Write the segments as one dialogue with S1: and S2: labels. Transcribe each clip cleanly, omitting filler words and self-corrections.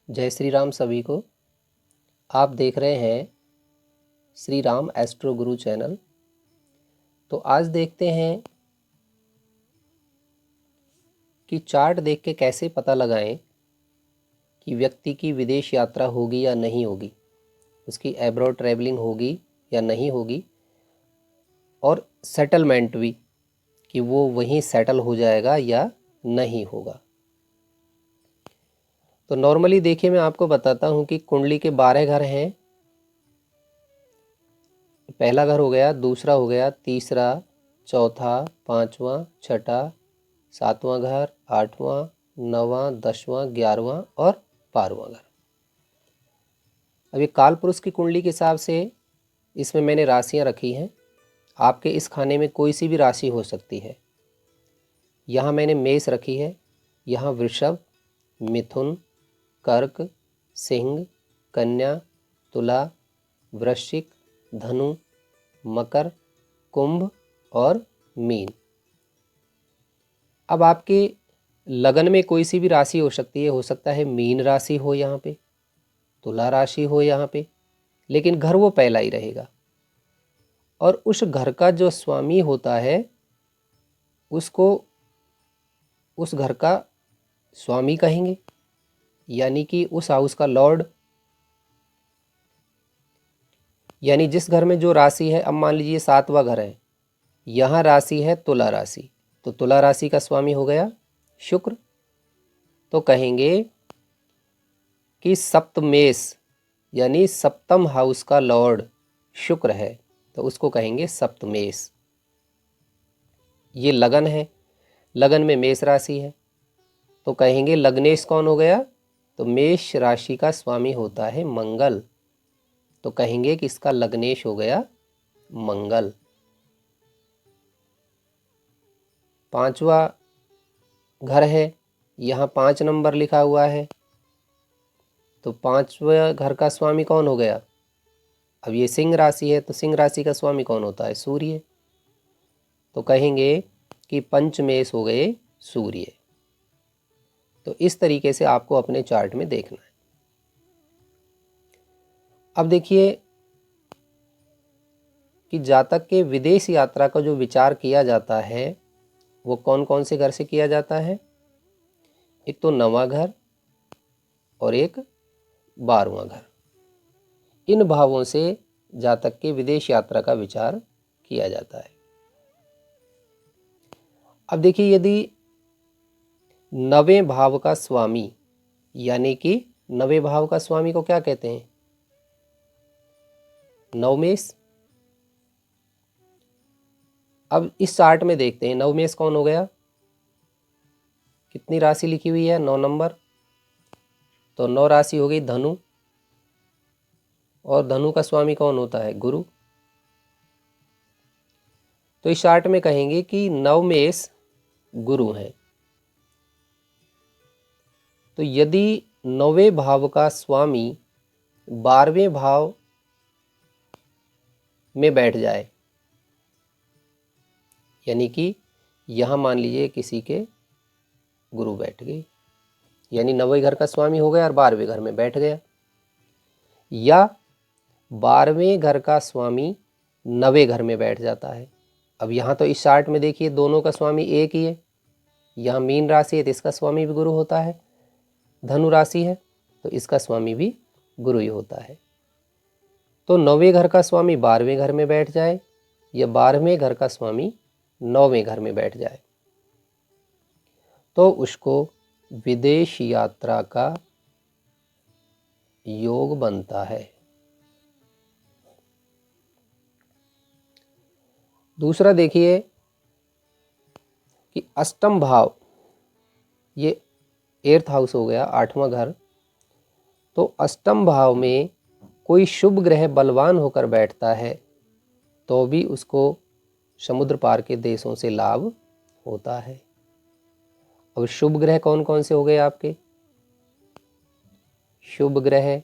S1: जय श्री राम सभी को। आप देख रहे हैं श्री राम एस्ट्रो गुरु चैनल। तो आज देखते हैं कि चार्ट देख के कैसे पता लगाएं कि व्यक्ति की विदेश यात्रा होगी या नहीं होगी, उसकी एब्रॉड ट्रैवलिंग होगी या नहीं होगी, और सेटलमेंट भी कि वो वहीं सेटल हो जाएगा या नहीं होगा। तो नॉर्मली देखिए, मैं आपको बताता हूँ कि कुंडली के 12 घर हैं। पहला घर हो गया, दूसरा हो गया, तीसरा, चौथा, पांचवा, छठा, सातवां घर, आठवां, नौवां, 10वां, 11वां और 12वां घर। अभी काल पुरुष की कुंडली के हिसाब से इसमें मैंने राशियां रखी हैं। आपके इस खाने में कोई सी भी राशि हो सकती है। यहाँ मैंने मेष रखी है, यहाँ वृषभ, मिथुन, कर्क, सिंह, कन्या, तुला, वृश्चिक, धनु, मकर, कुंभ और मीन। अब आपके लगन में कोई सी भी राशि हो सकती है। हो सकता है मीन राशि हो यहाँ पे, तुला राशि हो यहाँ पे, लेकिन घर वो पहला ही रहेगा। और उस घर का जो स्वामी होता है उसको उस घर का स्वामी कहेंगे, यानी कि उस हाउस का लॉर्ड। यानी जिस घर में जो राशि है, अब मान लीजिए 7वां घर है, यहाँ राशि है तुला राशि, तो तुला राशि का स्वामी हो गया शुक्र। तो कहेंगे कि सप्तमेश यानी सप्तम हाउस का लॉर्ड शुक्र है, तो उसको कहेंगे सप्तमेश। ये लगन है, लगन में मेष राशि है, तो कहेंगे लग्नेश कौन हो गया? तो मेष राशि का स्वामी होता है मंगल, तो कहेंगे कि इसका लग्नेश हो गया मंगल। 5वां घर है, यहाँ 5 नंबर लिखा हुआ है, तो 5वें घर का स्वामी कौन हो गया? अब ये सिंह राशि है, तो सिंह राशि का स्वामी कौन होता है? सूर्य, तो कहेंगे कि पंचमेश हो गए सूर्य। तो इस तरीके से आपको अपने चार्ट में देखना है। अब देखिए कि जातक के विदेश यात्रा का जो विचार किया जाता है वो कौन कौन से घर से किया जाता है। एक तो 9वां घर और एक 12वां घर। इन भावों से जातक के विदेश यात्रा का विचार किया जाता है। अब देखिए, यदि 9वें भाव का स्वामी, यानी कि 9वें भाव का स्वामी को क्या कहते हैं? नवमेश। अब इस चार्ट में देखते हैं नवमेश कौन हो गया। कितनी राशि लिखी हुई है? 9 नंबर, तो 9 राशि हो गई धनु, और धनु का स्वामी कौन होता है? गुरु। तो इस चार्ट में कहेंगे कि नवमेश गुरु हैं। तो यदि 9वें भाव का स्वामी 12वें भाव में बैठ जाए, यानी कि यहाँ मान लीजिए किसी के गुरु बैठ गए, यानी 9वें घर का स्वामी हो गया और 12वें घर में बैठ गया, या 12वें घर का स्वामी 9वें घर में बैठ जाता है। अब यहाँ तो इस चार्ट में देखिए दोनों का स्वामी एक ही है। यहाँ मीन राशि है तो इसका स्वामी भी गुरु होता है, धनु राशि है तो इसका स्वामी भी गुरु ही होता है। तो 9वें घर का स्वामी 12वें घर में बैठ जाए या 12वें घर का स्वामी 9वें घर में बैठ जाए तो उसको विदेश यात्रा का योग बनता है। दूसरा देखिए कि अष्टम भाव, ये 8th हाउस हो गया, 8वां घर। तो अष्टम भाव में कोई शुभ ग्रह बलवान होकर बैठता है तो भी उसको समुद्र पार के देशों से लाभ होता है। अब शुभ ग्रह कौन कौन से हो गए आपके? शुभ ग्रह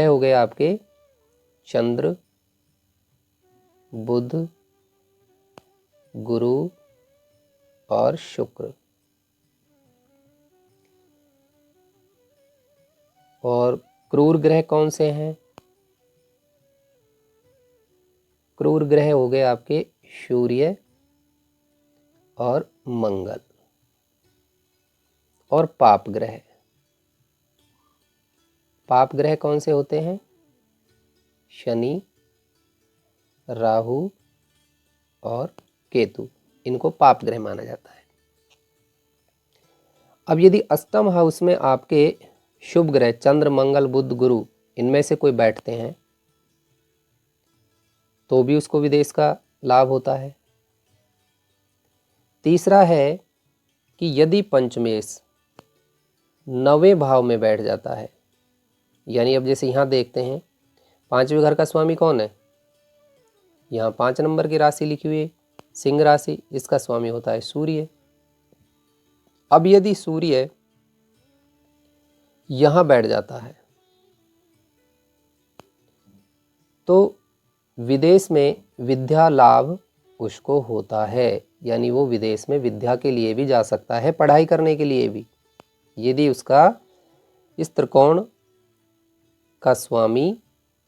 S1: हो गए आपके चंद्र, बुध, गुरु और शुक्र। और क्रूर ग्रह कौन से हैं? क्रूर ग्रह हो गए आपके सूर्य और मंगल। और पाप ग्रह, पाप ग्रह कौन से होते हैं? शनि, राहु और केतु, इनको पाप ग्रह माना जाता है। अब यदि अष्टम हाउस में आपके शुभ ग्रह चंद्र, मंगल, बुध, गुरु इनमें से कोई बैठते हैं तो भी उसको विदेश का लाभ होता है। तीसरा है कि यदि पंचमेश 9वें भाव में बैठ जाता है, यानी अब जैसे यहाँ देखते हैं 5वें घर का स्वामी कौन है? यहाँ 5 नंबर की राशि लिखी हुई है सिंह राशि, इसका स्वामी होता है सूर्य। अब यदि सूर्य यहाँ बैठ जाता है तो विदेश में विद्या लाभ उसको होता है, यानी वो विदेश में विद्या के लिए भी जा सकता है, पढ़ाई करने के लिए भी, यदि उसका इस त्रिकोण का स्वामी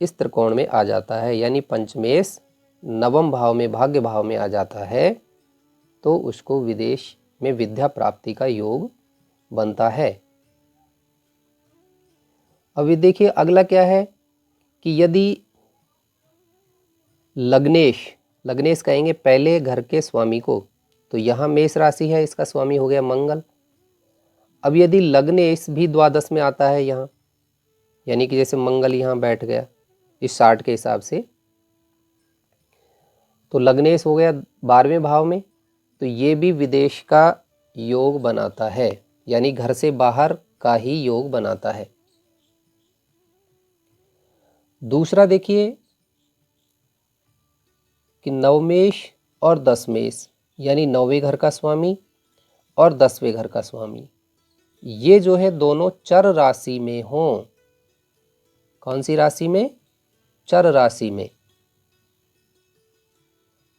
S1: इस त्रिकोण में आ जाता है, यानी पंचमेश 9वें भाव में, भाग्य भाव में आ जाता है, तो उसको विदेश में विद्या प्राप्ति का योग बनता है। अभी देखिए अगला क्या है कि यदि लग्नेश, लग्नेश कहेंगे पहले घर के स्वामी को, तो यहाँ मेष राशि है, इसका स्वामी हो गया मंगल। अब यदि लग्नेश भी द्वादश में आता है यहाँ, यानी कि जैसे मंगल यहाँ बैठ गया इस 60 के हिसाब से, तो लग्नेश हो गया 12वें भाव में, तो ये भी विदेश का योग बनाता है, यानी घर से बाहर का ही योग बनाता है। दूसरा देखिए कि नवमेश और दशमेश, यानी 9वें घर का स्वामी और 10वें घर का स्वामी, ये जो है दोनों चर राशि में हों। कौन सी राशि में? चर राशि में।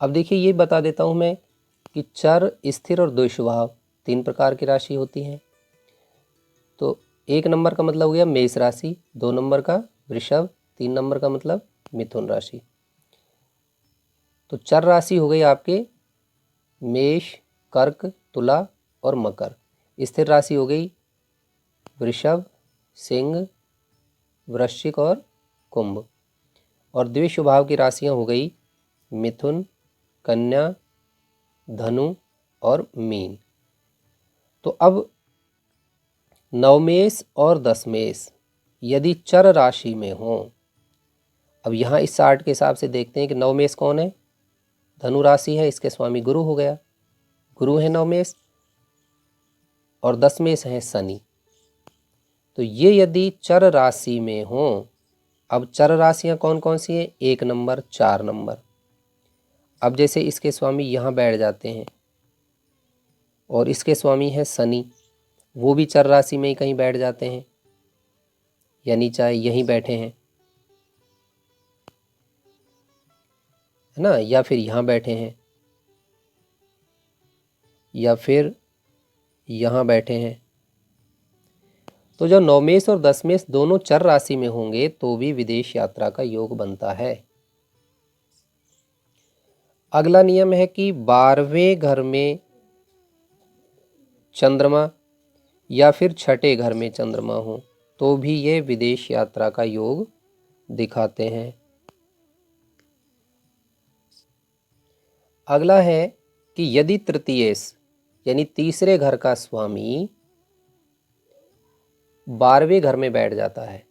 S1: अब देखिए ये बता देता हूं मैं कि चर, स्थिर और द्विस्वभाव 3 प्रकार की राशि होती हैं। तो 1 नंबर का मतलब हो गया मेष राशि, 2 नंबर का वृषभ, 3 नंबर का मतलब मिथुन राशि। तो चर राशि हो गई आपके मेष, कर्क, तुला और मकर। स्थिर राशि हो गई वृषभ, सिंह, वृश्चिक और कुंभ। और द्विस्वभाव की राशियां हो गई मिथुन, कन्या, धनु और मीन। तो अब नवमेश और दशमेश यदि चर राशि में हो, अब यहाँ इस 60 के हिसाब से देखते हैं कि नवमेश कौन है? धनु राशि है, इसके स्वामी गुरु हो गया, गुरु है नवमेश, और दशमेश है शनि। तो ये यदि चर राशि में हो, अब चर राशियां कौन कौन सी हैं? 1 नंबर, 4 नंबर। अब जैसे इसके स्वामी यहाँ बैठ जाते हैं और इसके स्वामी है शनि, वो भी चर राशि में ही कहीं बैठ जाते हैं, यानी चाहे यहीं बैठे हैं, है ना, या फिर यहाँ बैठे हैं, या फिर यहाँ बैठे हैं। तो जब नवमेश और दशमेश दोनों चर राशि में होंगे तो भी विदेश यात्रा का योग बनता है। अगला नियम है कि 12वें घर में चंद्रमा या फिर छठे घर में चंद्रमा हो तो भी ये विदेश यात्रा का योग दिखाते हैं। अगला है कि यदि तृतीयेश यानी तीसरे घर का स्वामी 12वें घर में बैठ जाता है,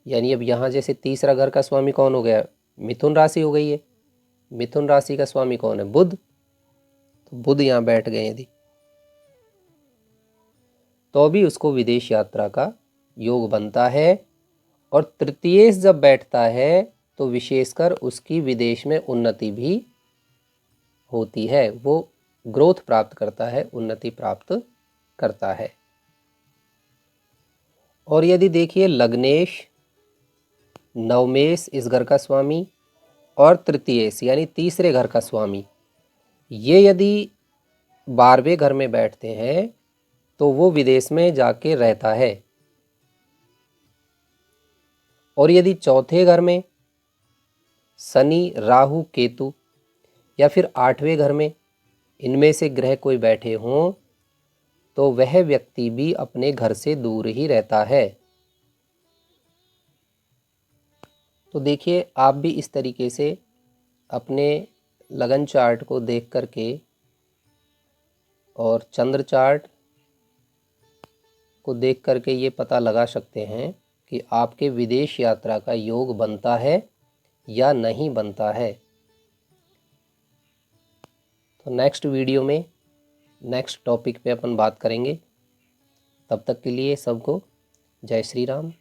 S1: यानी अब यहाँ जैसे तीसरा घर का स्वामी कौन हो गया? मिथुन राशि हो गई है, मिथुन राशि का स्वामी कौन है? बुध। तो बुध यहाँ बैठ गए यदि, तो भी उसको विदेश यात्रा का योग बनता है। और तृतीयेश जब बैठता है तो विशेषकर उसकी विदेश में उन्नति भी होती है, वो ग्रोथ प्राप्त करता है, उन्नति प्राप्त करता है। और यदि देखिए लग्नेश, नवमेश इस घर का स्वामी और तृतीयेश यानी तीसरे घर का स्वामी, ये यदि 12वें घर में बैठते हैं तो वो विदेश में जाके रहता है, और यदि चौथे घर में शनि, राहु, केतु या फिर 8वें घर में इनमें से ग्रह कोई बैठे हों तो वह व्यक्ति भी अपने घर से दूर ही रहता है। तो देखिए, आप भी इस तरीके से अपने लगन चार्ट को देख करके और चंद्र चार्ट को देख करके ये पता लगा सकते हैं कि आपके विदेश यात्रा का योग बनता है या नहीं बनता है। तो नेक्स्ट वीडियो में नेक्स्ट टॉपिक पे अपन बात करेंगे। तब तक के लिए सबको जय श्री राम।